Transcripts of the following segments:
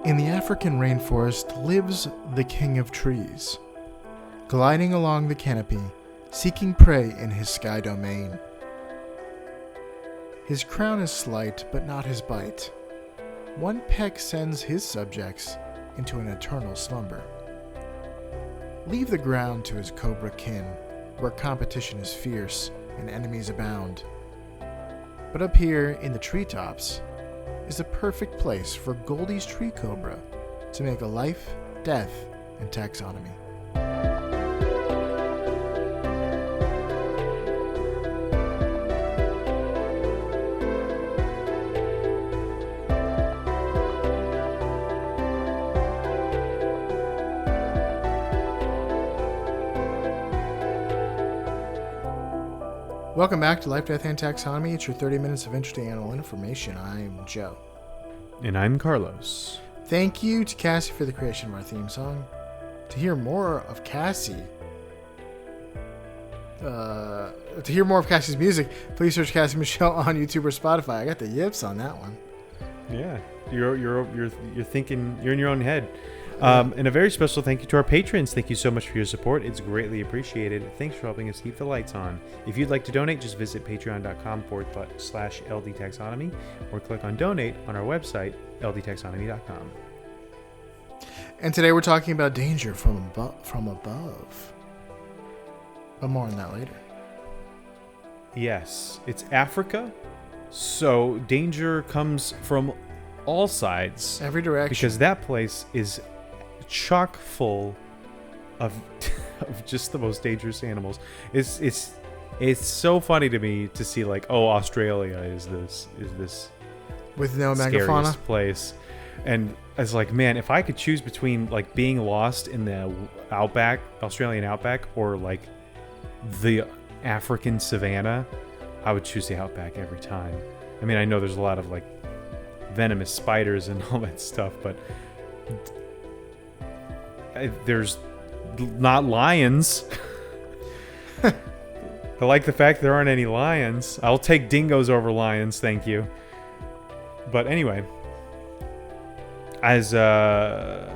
In the African rainforest lives the king of trees, gliding along the canopy, seeking prey in his sky domain. His crown is slight, but not his bite. One peck sends his subjects into an eternal slumber. Leave the ground to his cobra kin, where competition is fierce and enemies abound. But up here in the treetops is the perfect place for Goldie's tree cobra to make a life, death, and taxonomy. Welcome back to Life, Death, and Taxonomy. It's your 30 minutes of interesting animal information. I'm Joe. And I'm Carlos. Thank you to Cassie for the creation of our theme song. To hear more of Cassie's music, please search Cassie Michelle on YouTube or Spotify. I got the yips on that one. Yeah, you're thinking, you're in your own head. And a very special thank you to our patrons. Thank you so much for your support. It's greatly appreciated. Thanks for helping us keep the lights on. If you'd like to donate, just visit patreon.com/LDTaxonomy or click on donate on our website, ldtaxonomy.com. And today we're talking about danger from above. But more on that later. Yes, it's Africa. So danger comes from all sides. Every direction. Because that place is chock full of just the most dangerous animals. It's so funny to me to see, like, oh, Australia is this with no scariest megafauna place, and it's like, man, if I could choose between like being lost in the outback, Australian outback, or like the African savannah, I would choose the outback every time. I mean, I know there's a lot of like venomous spiders and all that stuff, but there's not lions. I like the fact there aren't any lions. I'll take dingoes over lions, thank you. But anyway, as I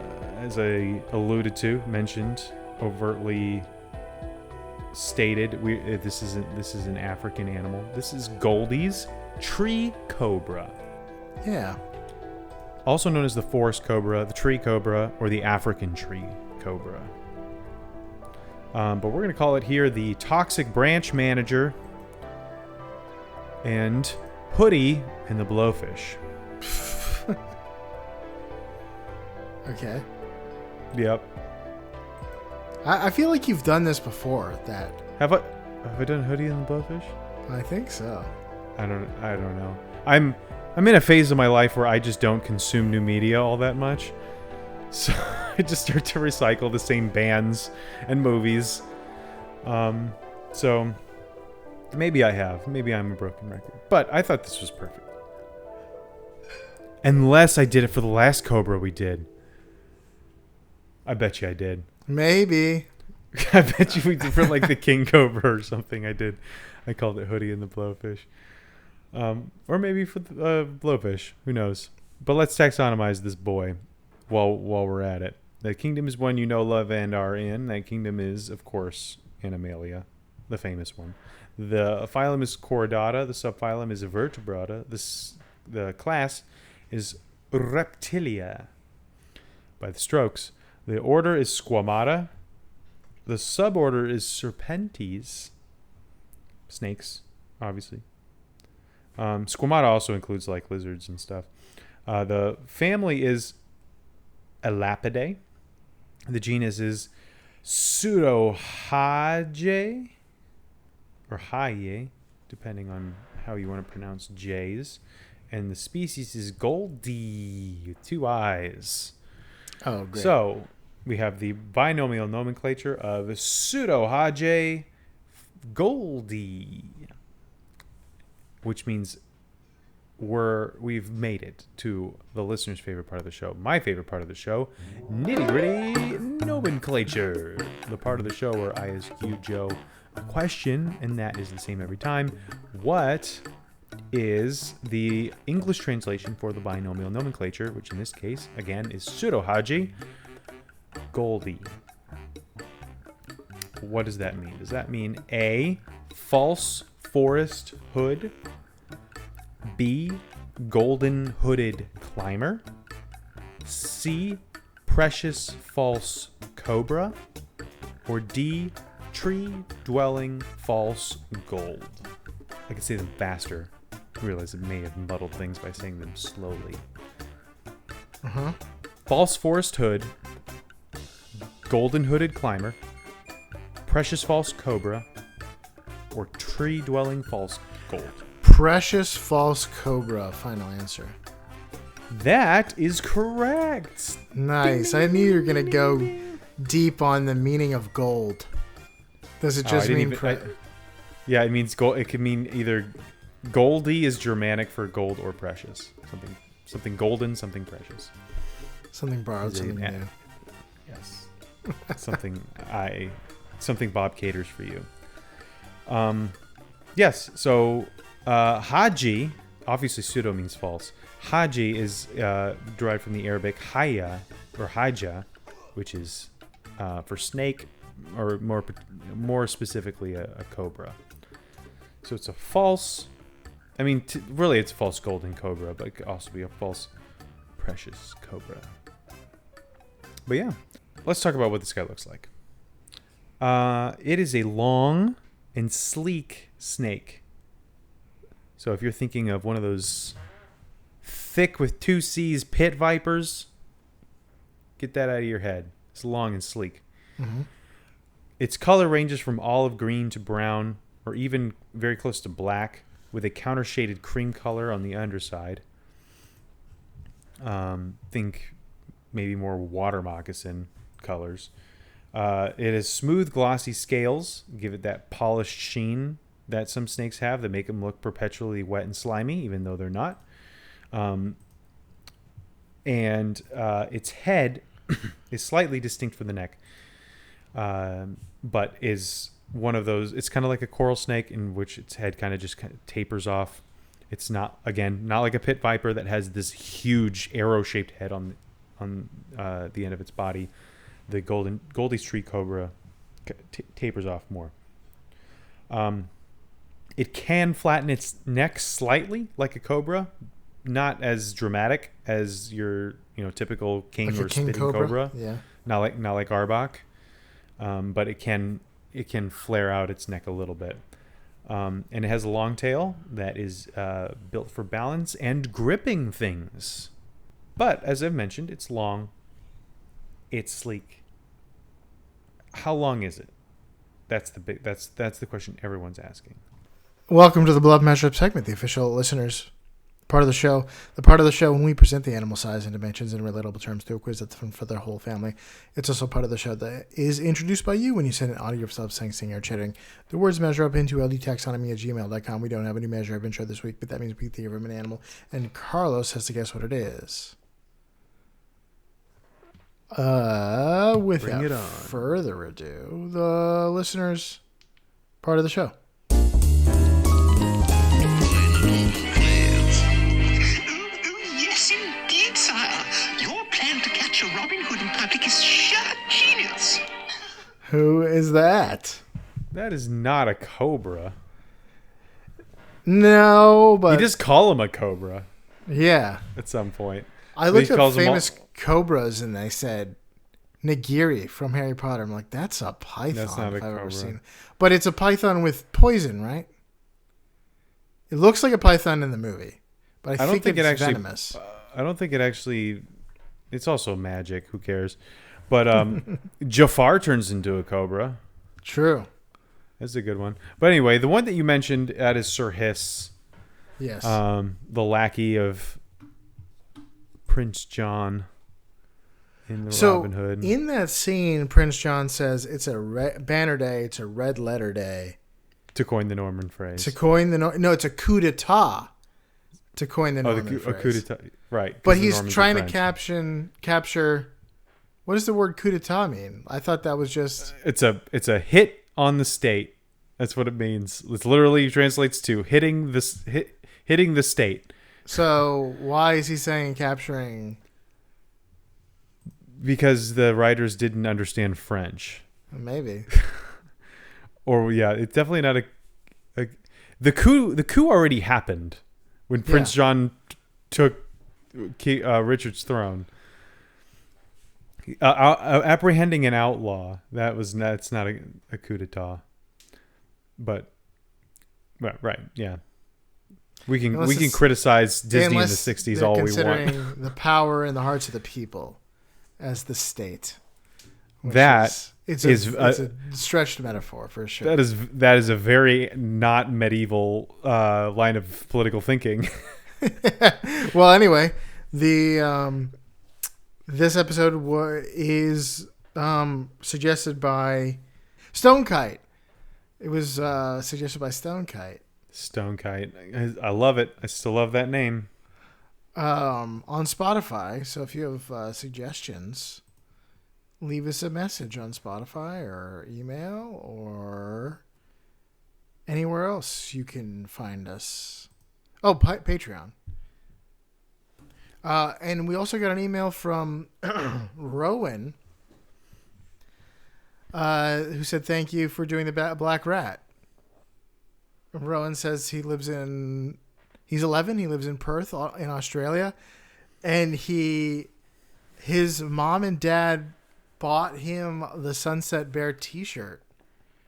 mentioned, overtly stated, this is an African animal. This is Goldie's tree cobra. Yeah. Also known as the forest cobra, the tree cobra, or the African tree cobra. But we're going to call it here the toxic branch manager and Hoodie and the blowfish. Okay. Yep. I feel like you've done this before. Have I done Hoodie and the blowfish? I think so. I don't know. I'm in a phase of my life where I just don't consume new media all that much. So I just start to recycle the same bands and movies. So maybe I have. Maybe I'm a broken record. But I thought this was perfect. Unless I did it for the last Cobra we did. I bet you I did. Maybe. I bet you we did for like the King Cobra or something. I did. I called it Hoodie and the Blowfish. Or maybe for the blowfish. Who knows? But let's taxonomize this boy while we're at it. The kingdom is one you know, love, and are in. That kingdom is, of course, Animalia, the famous one. The phylum is Chordata. The subphylum is Vertebrata. The class is Reptilia by the strokes. The order is Squamata. The suborder is Serpentes. Snakes, obviously. Squamata also includes like lizards and stuff. The family is Elapidae. The genus is Pseudohage or Haye, depending on how you want to pronounce J's. And the species is Goldie with 2 eyes. Oh, great. So we have the binomial nomenclature of Pseudohage Goldie, which means we've made it to the listener's favorite part of the show, my favorite part of the show, nitty-gritty nomenclature, the part of the show where I ask you, Joe, a question, and that is the same every time. What is the English translation for the binomial nomenclature, which in this case, again, is pseudo-Haji, Goldie. What does that mean? Does that mean A, false forest hood, B, golden hooded climber, C, precious false cobra, or D, tree dwelling false gold? I could say them faster. I realize it may have muddled things by saying them slowly. False forest hood, golden hooded climber, precious false cobra, or tree dwelling false gold. Precious false cobra. Final answer. That is correct. Nice. I knew you were going to go deep on the meaning of gold. Does it just mean... Yeah, it means gold. It could mean either Goldie is Germanic for gold or precious. Something golden, something precious. Something borrowed, something new. Yes. Something Bob caters for you. Yes, so Haji, obviously pseudo means false. Haji is derived from the Arabic Haya or Haja, which is for snake, or more specifically a cobra. So it's a false, really it's a false golden cobra, but it could also be a false precious cobra. But yeah, let's talk about what this guy looks like. It is a long and sleek snake. So if you're thinking of one of those thick with two C's pit vipers, get that out of your head. It's long and sleek. Mm-hmm. Its color ranges from olive green to brown, or even very close to black, with a counter-shaded cream color on the underside. Think maybe more water moccasin colors. It has smooth, glossy scales, give it that polished sheen that some snakes have that make them look perpetually wet and slimy, even though they're not. And its head is slightly distinct from the neck, but is one of those. It's kind of like a coral snake, in which its head kind of tapers off. It's not like a pit viper that has this huge arrow-shaped head on the end of its body. The Goldie's tree cobra tapers off more. It can flatten its neck slightly like a cobra, not as dramatic as your typical king or spitting cobra. Yeah. Not like Arbok, but it can flare out its neck a little bit. And it has a long tail that is built for balance and gripping things. But as I've mentioned, it's long. It's sleek. How long is it? That's the question everyone's asking. Welcome to the Blood Measure-Up segment, the official listeners part of the show. The part of the show when we present the animal size and dimensions in relatable terms to a quiz that's fun for their whole family. It's also part of the show that is introduced by you when you send an audio of yourself saying, singing, or chatting. The words measure up into ldtaxonomy@gmail.com. We don't have any measure up intro this week, but that means we think of an animal. And Carlos has to guess what it is. Without further ado, the listeners part of the show. Yes, indeed, sire. Your plan to capture Robin Hood in public is sheer genius. Who is that? That is not a cobra. No, but... You just call him a cobra. Yeah. At some point. I looked up famous cobras and they said Nagiri from Harry Potter. I'm like, that's a python. That's not a if I've cobra. ever seen. But it's a python with poison, right? It looks like a python in the movie, but I think it's venomous. I don't think it actually. It's also magic. Who cares? But Jafar turns into a cobra. True. That's a good one. But anyway, the one that you mentioned, that is Sir Hiss. Yes. The lackey of Prince John in the Robin Hood. In that scene, Prince John says it's a banner day. It's a red letter day. To coin the Norman phrase. It's a coup d'etat. To coin the Norman phrase. A coup d'etat, right? But he's trying to capture. What does the word coup d'etat mean? I thought that was just. It's a hit on the state. That's what it means. It literally translates to hitting hitting the state. So why is he saying capturing? Because the writers didn't understand French. Maybe. Or it's definitely not a the coup already happened when Prince John took Richard's throne. Apprehending an outlaw, that's not a coup d'etat. But right, yeah. We can criticize Disney in the 60s all we want. Considering the power in the hearts of the people as the state. It's a stretched metaphor for sure. That is a very not medieval line of political thinking. Well, anyway, the this episode is suggested by Stonekite. It was suggested by Stonekite. Stonekite, I love it. I still love that name. On Spotify. So if you have suggestions, leave us a message on Spotify or email or anywhere else you can find us. Oh, Patreon. And we also got an email from Rowan, who said, thank you for doing the Black Rat. Rowan says he's 11. He lives in Perth in Australia. And his mom and dad bought him the Sunset Bear t-shirt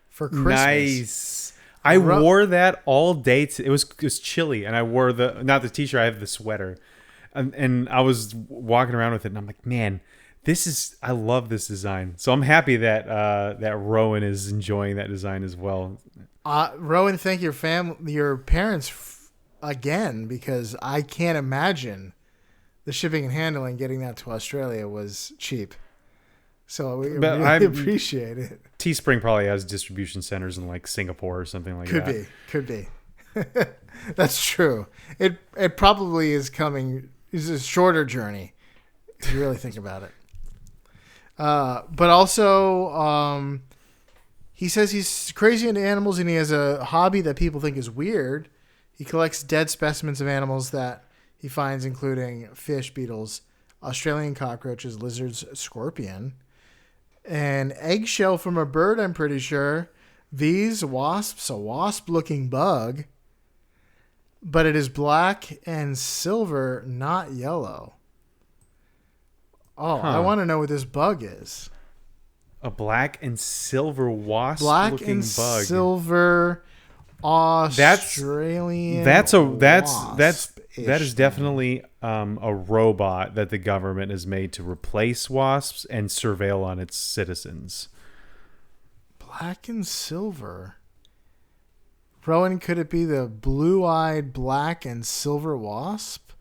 for Christmas. Nice. I wore that all day. It was chilly, and I wore not the t-shirt. I have the sweater, and I was walking around with it, and I'm like, man, I love this design. So I'm happy that that Rowan is enjoying that design as well. Rowan, thank your parents again, because I can't imagine the shipping and handling getting that to Australia was cheap. So we really appreciate it. Teespring probably has distribution centers in like Singapore or something like that. Could be. That's true. It probably is coming. It's a shorter journey if you really think about it. But also, he says he's crazy into animals and he has a hobby that people think is weird. He collects dead specimens of animals that he finds, including fish, beetles, Australian cockroaches, lizards, scorpion, an eggshell from a bird, I'm pretty sure. These wasps, a wasp-looking bug, but it is black and silver, not yellow. Oh, I want to know what this bug is. A black and silver wasp-looking bug. Black and silver Australian. That is definitely a robot that the government has made to replace wasps and surveil on its citizens. Black and silver. Rowan, could it be the blue-eyed black and silver wasp?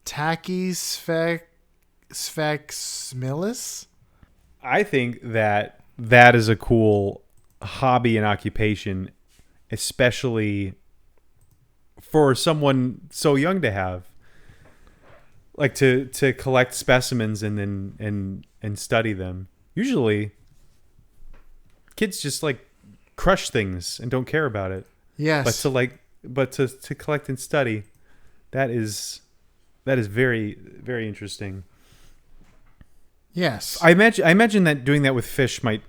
Tachysphex I think that is a cool hobby and occupation, especially for someone so young to have. Like to collect specimens and then and study them. Usually kids just like crush things and don't care about it. Yes. But to collect and study, that is very, very interesting. Yes. I imagine that doing that with fish might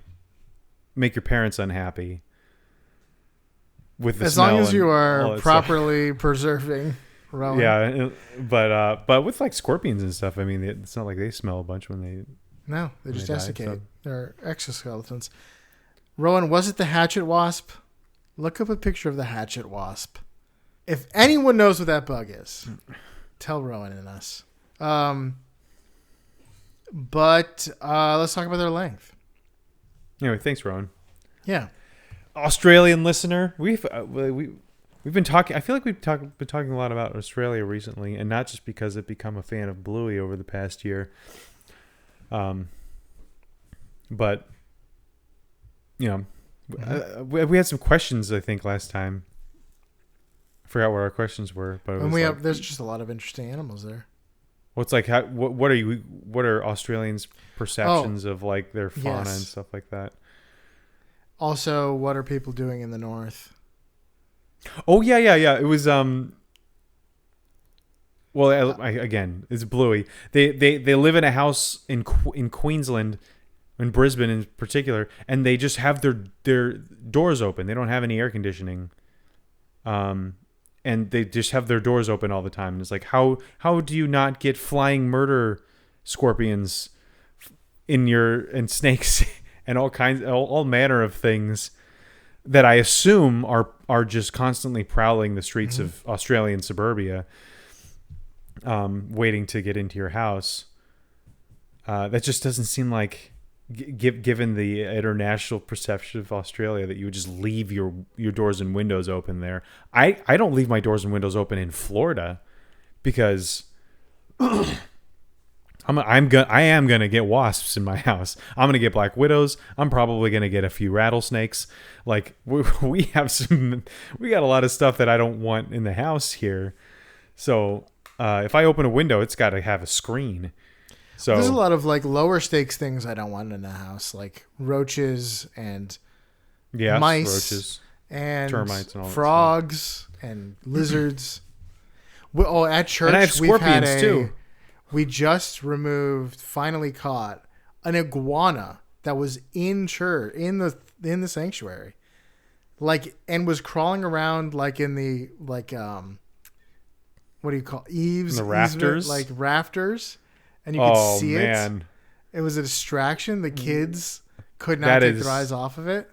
make your parents unhappy. With the as smell long as you are stuff. properly preserving. Rowan. Yeah, but with like scorpions and stuff, I mean, it's not like they smell a bunch when they. No, they just desiccate. They're exoskeletons. Rowan, was it the hatchet wasp? Look up a picture of the hatchet wasp. If anyone knows what that bug is, tell Rowan and us. But let's talk about their length. Anyway, thanks, Rowan. Yeah. Australian listener, we've been talking. I feel like we've been talking a lot about Australia recently, and not just because I've become a fan of Bluey over the past year. But you know, we had some questions. I think last time. I forgot what our questions were, but there's just a lot of interesting animals there. What's like? What are Australians' perceptions of like their fauna and stuff like that? Also, what are people doing in the north? Oh yeah. It was Well, again, it's Bluey. They live in a house in Queensland, in Brisbane in particular, and they just have their doors open. They don't have any air conditioning, and they just have their doors open all the time. And it's like, how do you not get flying murder scorpions and snakes and all manner of things that I assume are just constantly prowling the streets of Australian suburbia, waiting to get into your house. That just doesn't seem like, given the international perception of Australia, that you would just leave your doors and windows open there. I don't leave my doors and windows open in Florida because I am gonna get wasps in my house. I'm gonna get black widows. I'm probably gonna get a few rattlesnakes. Like we got a lot of stuff that I don't want in the house here. So if I open a window, it's got to have a screen. So there's a lot of like lower stakes things I don't want in the house, like roaches and mice, roaches, and termites, and all frogs and lizards. At church, and I have scorpions too. We just finally caught an iguana that was in church in the sanctuary, and was crawling around in the what do you call eaves? In the rafters, rafters, and you could see man. It was a distraction. The kids could not take their eyes off of it.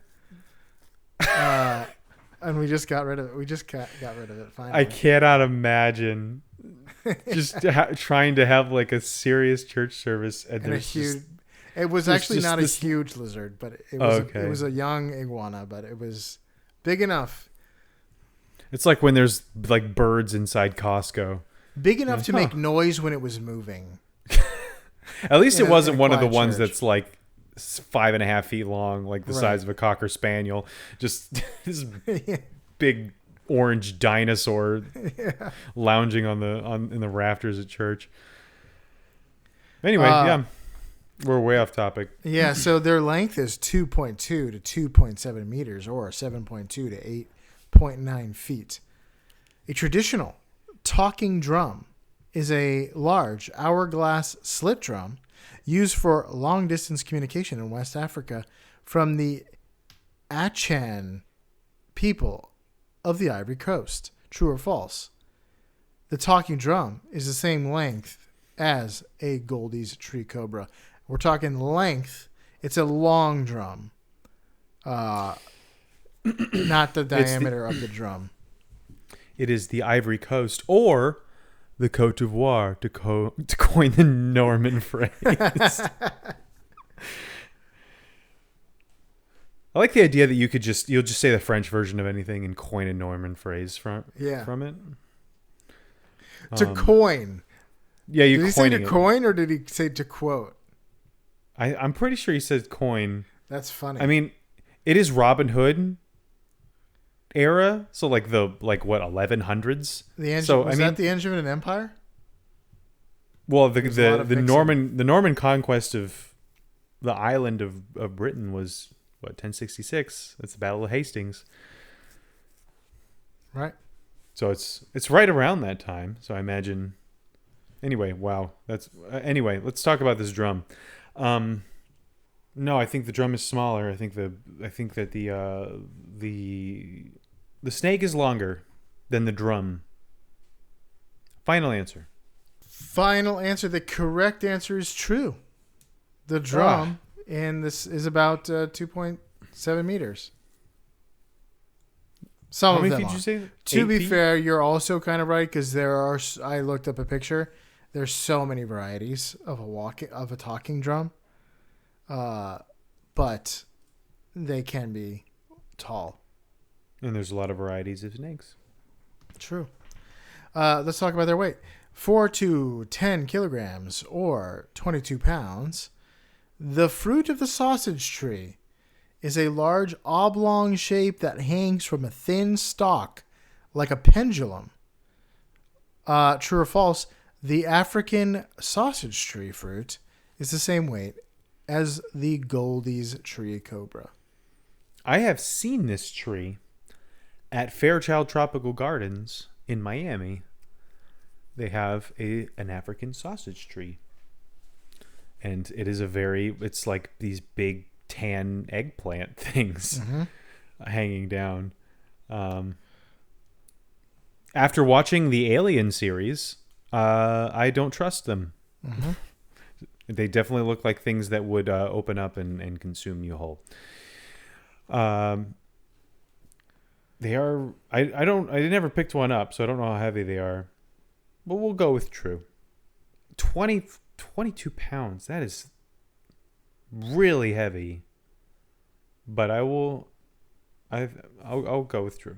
And we just got rid of it. We just got rid of it finally. I cannot imagine just trying to have a serious church service and there's huge. It was actually not a huge lizard, but it was a young iguana, but it was big enough. It's like when there's birds inside Costco. Big enough to make noise when it was moving. At least it wasn't one of the ones that's 5.5 feet long, the size of a Cocker Spaniel. Just this big orange dinosaur lounging in the rafters at church. Anyway, we're way off topic. Yeah, so their length is 2.2 to 2.7 meters, or 7.2 to 8.9 feet. A traditional talking drum is a large hourglass slit drum used for long-distance communication in West Africa from the Achan people of the Ivory Coast. True or false? The talking drum is the same length as a Goldie's tree cobra. We're talking length. It's a long drum, not the diameter of the drum. It is the Ivory Coast, or the Côte d'Ivoire, to coin the Norman phrase. I like the idea that you'll just say the French version of anything and coin a Norman phrase from it. To coin. Yeah, did he say to coin, or did he say to quote? I'm pretty sure he said coin. That's funny. I mean, it is Robin Hood era, so what 1100s. The engine was that the engine of an empire? Well, the Norman conquest of the island of Britain was 1066. That's the Battle of Hastings. Right. So it's right around that time. So I imagine. Anyway, wow. Anyway. Let's talk about this drum. No, I think the drum is smaller. I think that the snake is longer than the drum. Final answer. The correct answer is true. The drum in this is about 2.7 meters. Some How of many them feet did you say? To be 8 feet? fair, you're also kind of right, because I looked up a picture. There's so many varieties of a talking drum, but they can be tall. And there's a lot of varieties of snakes. True. Let's talk about their weight. 4 to 10 kilograms, or 22 pounds. The fruit of the sausage tree is a large oblong shape that hangs from a thin stalk like a pendulum. True or false? The African sausage tree fruit is the same weight as the Goldie's tree cobra. I have seen this tree at Fairchild Tropical Gardens in Miami. they have an African sausage tree. And it is it's like these big tan eggplant things hanging down. After watching the Alien series, I don't trust them. They definitely look like things that would open up and consume you whole. They are. I never picked one up, so I don't know how heavy they are. But we'll go with true. 22 pounds. That is really heavy. But I'll go with true.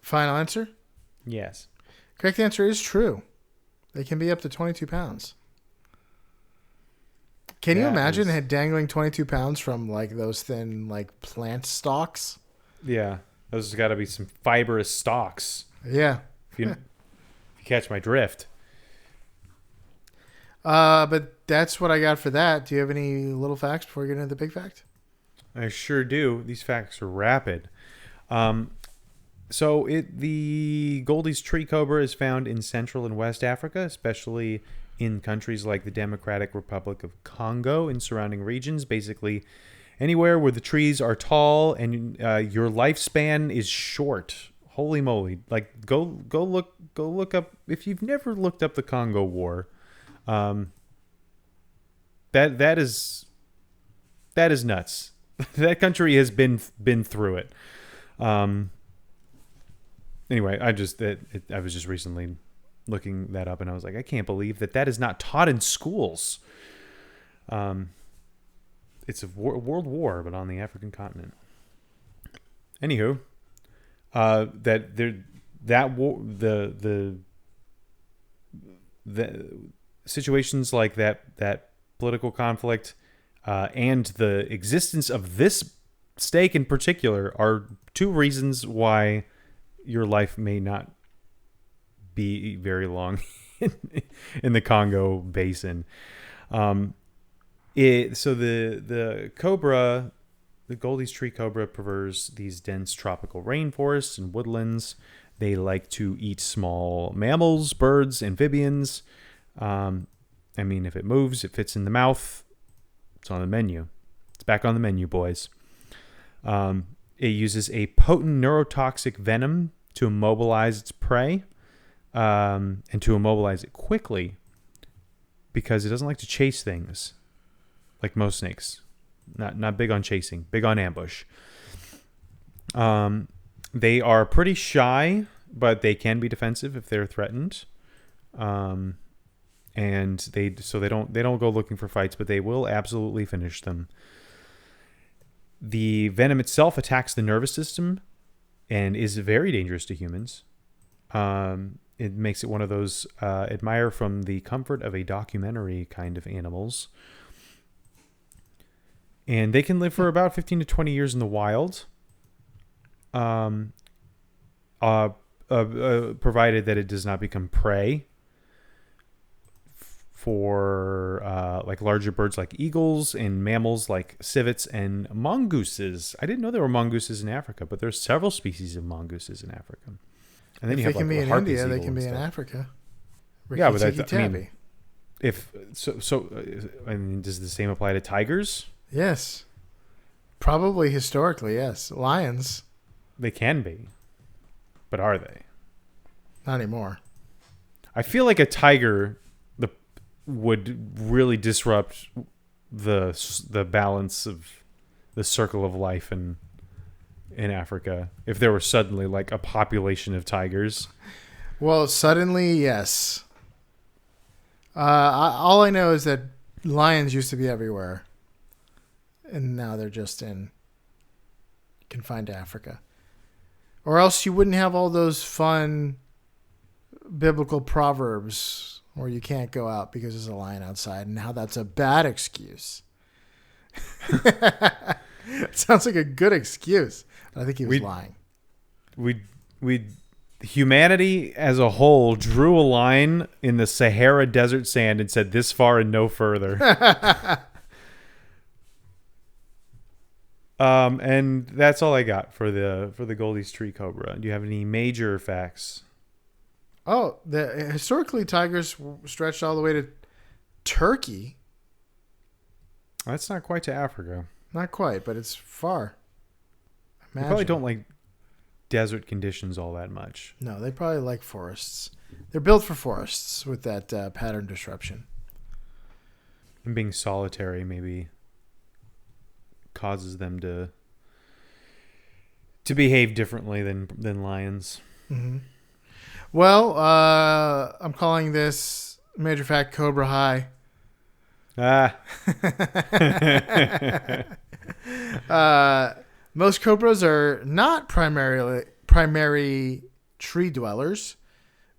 Final answer? Yes. Correct answer is true. They can be up to 22 pounds. Can you imagine dangling 22 pounds from like those thin like plant stalks? Yeah. Those got to be some fibrous stalks. Yeah. If you catch my drift. But that's what I got for that. Do you have any little facts before we get into the big fact? I sure do. These facts are rapid. So the Goldie's tree cobra is found in Central and West Africa, especially in countries like the Democratic Republic of Congo and surrounding regions. Basically, anywhere where the trees are tall and your lifespan is short. Holy moly! Like go look up if you've never looked up the Congo War. That is nuts. That country has been through it. Anyway, I was just recently looking that up, and I was like, I can't believe that is not taught in schools. It's a world war, but on the African continent. Anywho, the situations like that political conflict and the existence of this stake in particular are two reasons why your life may not be very long in the Congo basin. So the cobra, the Goldie's tree cobra, prefers these dense tropical rainforests and woodlands. They like to eat small mammals, birds, amphibians. If it moves, it fits in the mouth. It's on the menu. It's back on the menu, boys. It uses a potent neurotoxic venom to immobilize its prey, and to immobilize it quickly, because it doesn't like to chase things like most snakes. Not big on chasing, big on ambush. They are pretty shy, but they can be defensive if they're threatened. And they don't go looking for fights, but they will absolutely finish them. The venom itself attacks the nervous system and is very dangerous to humans. It makes it one of those admire from the comfort of a documentary kind of animals. And they can live for about 15 to 20 years in the wild, provided that it does not become prey for like larger birds like eagles and mammals like civets and mongooses. I didn't know there were mongooses in Africa, but there's several species of mongooses in Africa. And then if they can be in India, they can be in Africa. Yeah, but does the same apply to tigers? Yes. Probably historically, yes. Lions. They can be. But are they? Not anymore. I feel like a tiger would really disrupt the balance of the circle of life in Africa if there were suddenly like a population of tigers. Well, suddenly, yes. All I know is that lions used to be everywhere, and now they're just confined to Africa. Or else you wouldn't have all those fun biblical proverbs where you can't go out because there's a lion outside, and how that's a bad excuse. It sounds like a good excuse. I think he was lying. Humanity as a whole drew a line in the Sahara desert sand and said, "This far and no further." And that's all I got for the Goldie's tree cobra. Do you have any major facts? Oh, historically tigers stretched all the way to Turkey. That's not quite to Africa. Not quite, but it's far. They probably don't like desert conditions all that much. No, they probably like forests. They're built for forests with that pattern disruption. And being solitary maybe causes them to behave differently than lions. Mm-hmm. Well, I'm calling this major fact Cobra High. Most cobras are not primary tree dwellers.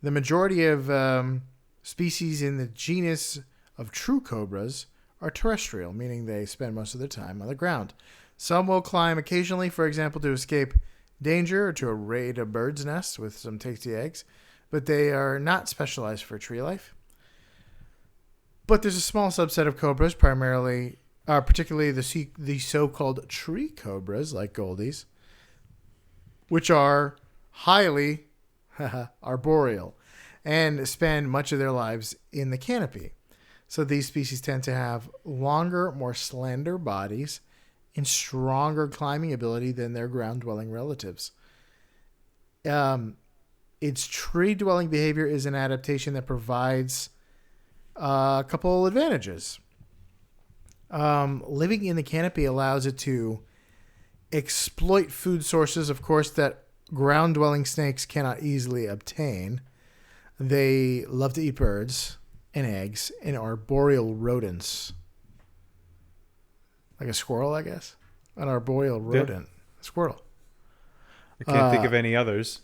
The majority of species in the genus of true cobras are terrestrial, meaning they spend most of their time on the ground. Some will climb occasionally, for example, to escape danger or to raid a bird's nest with some tasty eggs, but they are not specialized for tree life. But there's a small subset of cobras, particularly the so-called tree cobras, like Goldies, which are highly arboreal and spend much of their lives in the canopy. So these species tend to have longer, more slender bodies and stronger climbing ability than their ground-dwelling relatives. Its tree-dwelling behavior is an adaptation that provides a couple advantages. Living in the canopy allows it to exploit food sources, of course, that ground-dwelling snakes cannot easily obtain. They love to eat birds and eggs and arboreal rodents. Like a squirrel, I guess. An arboreal rodent. Yeah. A squirrel. I can't think of any others.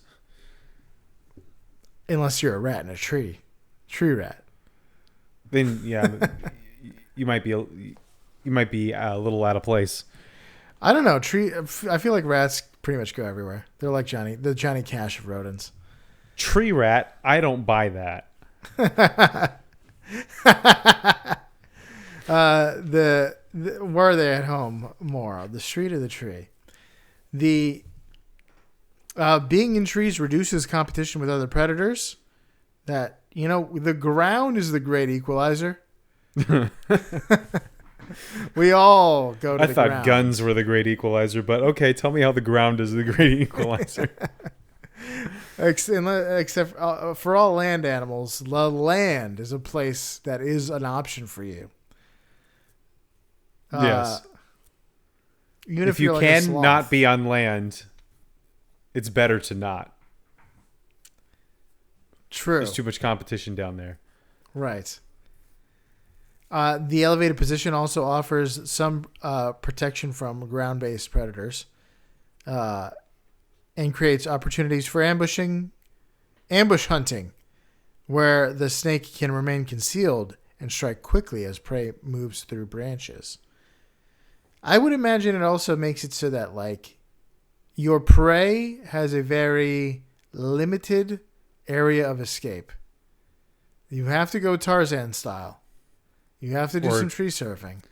Unless you're a rat in a tree. Tree rat. Then, yeah, you might be a little out of place. I don't know. I feel like rats pretty much go everywhere. They're like the Johnny Cash of rodents. Tree rat, I don't buy that. Where are they at home more? The street or the tree? The being in trees reduces competition with other predators. That, the ground is the great equalizer. We all go to the ground. I thought guns were the great equalizer, but okay, tell me how the ground is the great equalizer. Except for all land animals, the land is a place that is an option for you. Yes. Even if you can not be on land, it's better to not. True. There's too much competition down there. Right. The elevated position also offers some protection from ground-based predators and creates opportunities for ambush hunting, where the snake can remain concealed and strike quickly as prey moves through branches. I would imagine it also makes it so that, like, your prey has a very limited area of escape. You have to go Tarzan style. You have to do some tree surfing.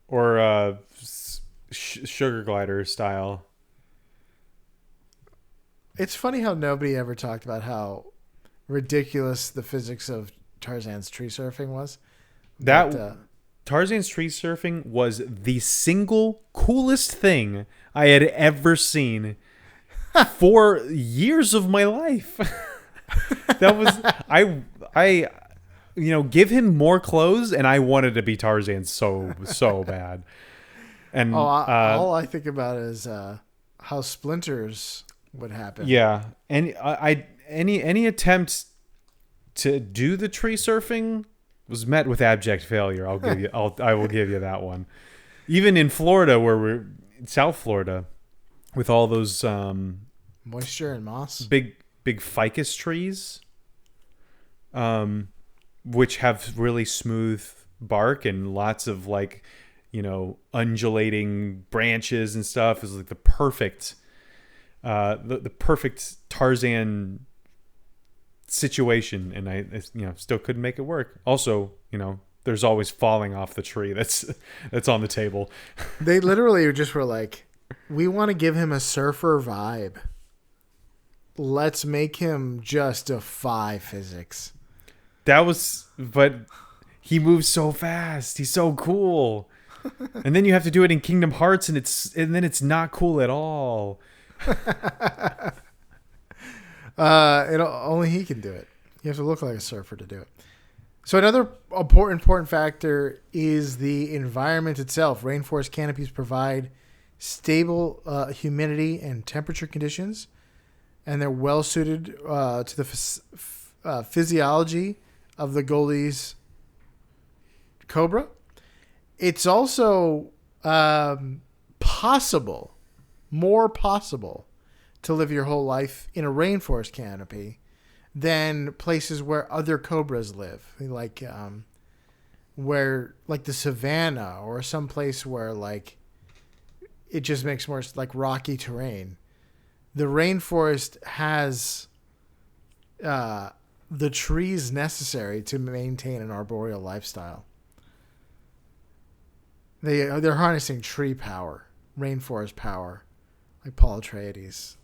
Or sugar glider style. It's funny how nobody ever talked about how ridiculous the physics of Tarzan's tree surfing was. Tarzan's tree surfing was the single coolest thing I had ever seen for years of my life. That was I give him more clothes and I wanted to be Tarzan so bad. And all I think about is how splinters would happen. Yeah, and any attempt to do the tree surfing was met with abject failure. I will give you that one. Even in Florida, where we're in South Florida, with all those moisture and moss, big ficus trees, which have really smooth bark and lots of undulating branches and stuff, is like the perfect Tarzan situation, and I still couldn't make it work. Also, there's always falling off the tree that's on the table. They literally just were like, we want to give him a surfer vibe. let's make him just defy physics. But he moves so fast. He's so cool. And then you have to do it in Kingdom Hearts, and then it's not cool at all. Only he can do it. You have to look like a surfer to do it. So another important factor is the environment itself. Rainforest canopies provide stable humidity and temperature conditions, and they're well suited to the physiology of the Goldie's Cobra. It's also more possible to live your whole life in a rainforest canopy than places where other cobras live, like the savannah or some place where like it just makes more like rocky terrain. The rainforest has the trees necessary to maintain an arboreal lifestyle. They're harnessing tree power, rainforest power, like Paul Atreides,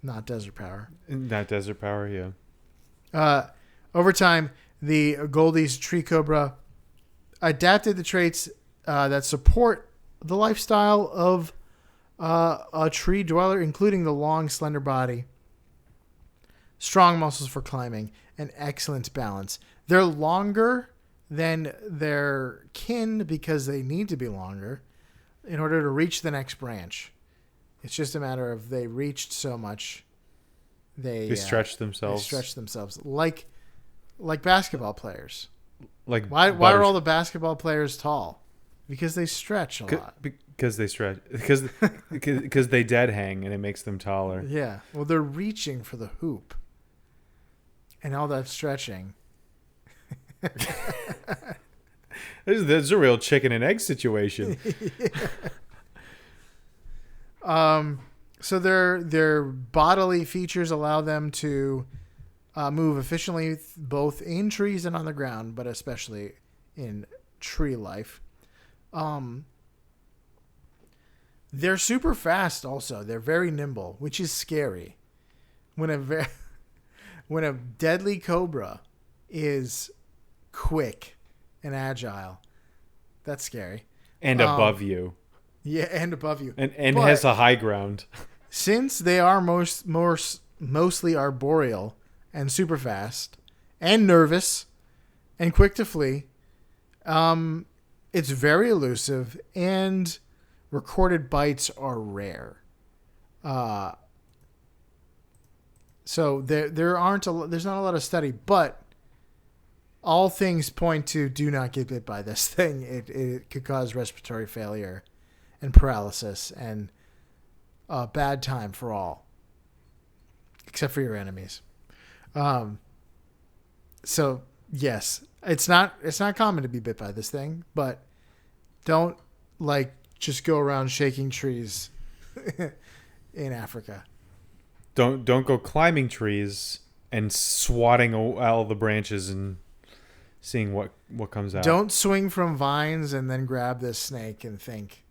not desert power. Not desert power, yeah. Over time, the Goldie's tree cobra adapted the traits that support the lifestyle of a tree dweller, including the long, slender body, strong muscles for climbing, and excellent balance. They're longer than their kin because they need to be longer in order to reach the next branch. It's just a matter of they reached so much. They stretch themselves. They stretch themselves like basketball players. Like why are all the basketball players tall? Because they stretch a lot. Because they stretch. Because they dead hang and it makes them taller. Yeah. Well, they're reaching for the hoop. And all that stretching. There's a real chicken and egg situation. So their bodily features allow them to move efficiently both in trees and on the ground, but especially in tree life. They're super fast also. They're very nimble, which is scary. When a deadly cobra is quick and agile, that's scary. And above you. Yeah, and above you. And has a high ground. Since they are mostly arboreal and super fast and nervous and quick to flee, it's very elusive, and recorded bites are rare. So there's not a lot of study, but all things point to do not get bit by this thing. It could cause respiratory failure and paralysis and a bad time for all, except for your enemies. So yes, it's not common to be bit by this thing, but don't just go around shaking trees in Africa. Don't go climbing trees and swatting all the branches and seeing what comes out. Don't swing from vines and then grab this snake and think,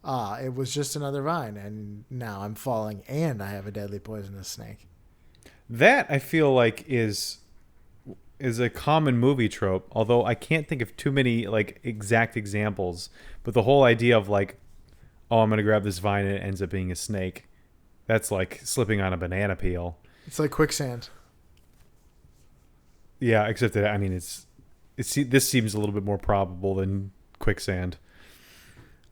it was just another vine, and now I'm falling and I have a deadly poisonous snake. That I feel like is a common movie trope, although I can't think of too many exact examples. But the whole idea of I'm going to grab this vine and it ends up being a snake. That's like slipping on a banana peel. It's like quicksand. Yeah, except that this seems a little bit more probable than quicksand.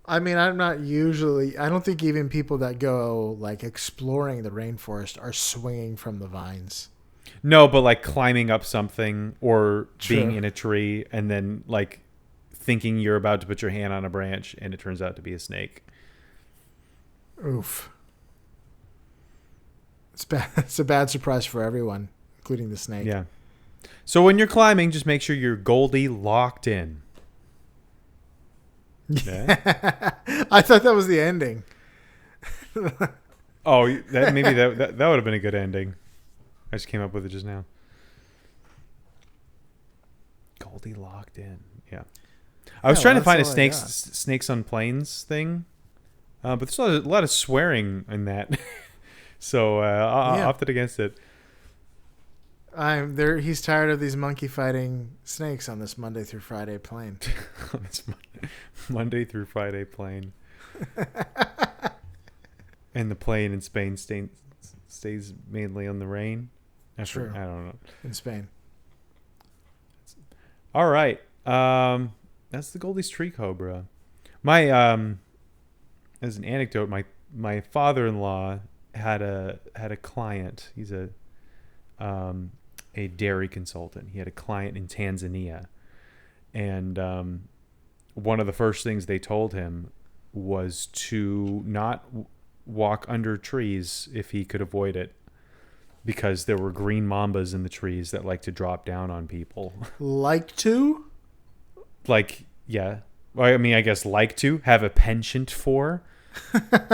I mean, I don't think even people that go exploring the rainforest are swinging from the vines. No, but climbing up something or True. Being in a tree and then thinking you're about to put your hand on a branch and it turns out to be a snake. Oof. It's bad. It's a bad surprise for everyone, including the snake. Yeah. So when you're climbing, just make sure you're Goldie locked in. Yeah. I thought that was the ending. Oh, that would have been a good ending. I just came up with it just now. Goldie locked in. Yeah. I was trying to find a snakes on planes thing, but there's a lot of swearing in that. So I opted against it. I'm there. He's tired of these monkey fighting snakes on this Monday through Friday plane. On this Monday through Friday plane. And the plane in Spain stays mainly on the rain. True. I don't know. In Spain. All right. That's the Goldie's tree cobra. My as an anecdote, my father-in-law had a client. He's a dairy consultant. He had a client in Tanzania, and one of the first things they told him was to not walk under trees if he could avoid it, because there were green mambas in the trees that like to drop down on people. Like to? Like, yeah. Well, I mean, I guess like to have a penchant for.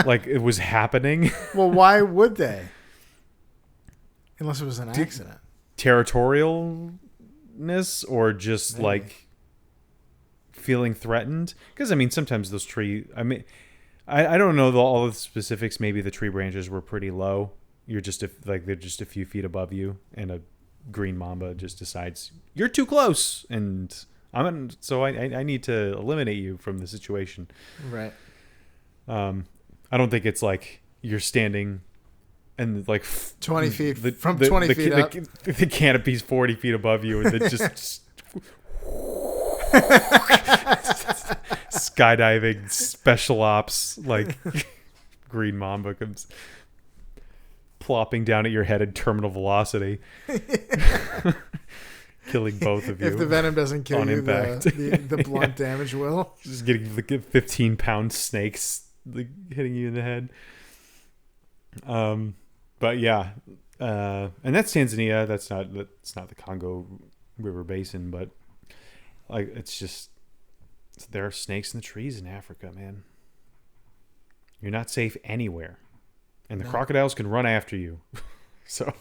Like it was happening. Well, why would they? Unless it was an accident. Territorialness or just Maybe. like feeling threatened? Because I mean, sometimes those tree. I mean, I don't know all the specifics. Maybe the tree branches were pretty low. You're just they're just a few feet above you, and a green mamba just decides you're too close, and I need to eliminate you from the situation. Right. I don't think it's like you're standing and like 20 feet from 20 feet up. The canopy's 40 feet above you, and it just skydiving special ops like green mamba comes plopping down at your head at terminal velocity, killing both of you. If the venom doesn't kill on you, impact. the blunt damage will. Just getting like 15-pound snakes like hitting you in the head. But yeah, and that's Tanzania. That's not the Congo River Basin, but like there are snakes in the trees in Africa, man. You're not safe anywhere, and the crocodiles can run after you. So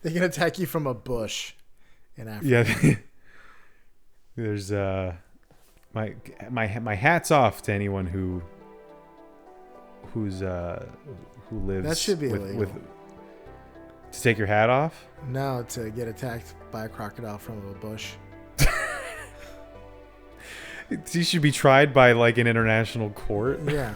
they can attack you from a bush in Africa. yeah, there's my hat's off to anyone who lives. That should be illegal. To take your hat off? No, to get attacked by a crocodile from a bush. You should be tried by like an international court. Yeah.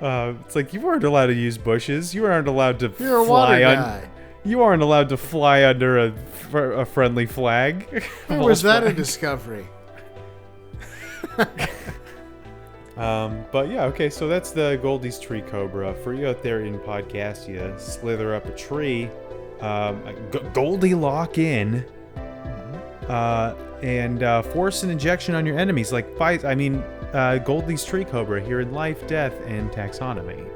It's like you weren't allowed to use bushes. You aren't allowed to You're a water guy. You aren't allowed to fly under a friendly flag. Where was that a discovery? But yeah, okay, so that's the Goldie's tree cobra. For you out there in podcast, you slither up a tree, Goldie lock in, and force an injection on your enemies. Like Goldie's tree cobra here in Life, Death, and Taxonomy.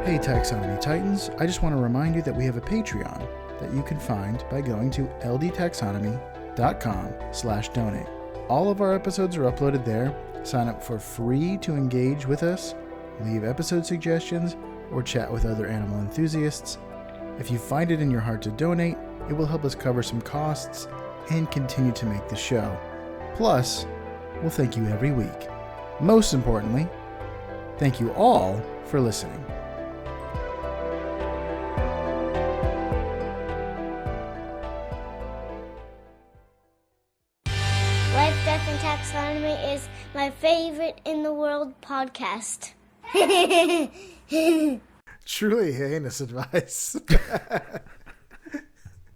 Hey Taxonomy Titans, I just want to remind you that we have a Patreon that you can find by going to ldtaxonomy.com/donate. All of our episodes are uploaded there. Sign up for free to engage with us, leave episode suggestions, or chat with other animal enthusiasts. If you find it in your heart to donate, it will help us cover some costs and continue to make the show. Plus, we'll thank you every week. Most importantly, thank you all for listening. Life, Death, and Taxonomy is my favorite in the world podcast. Truly heinous advice.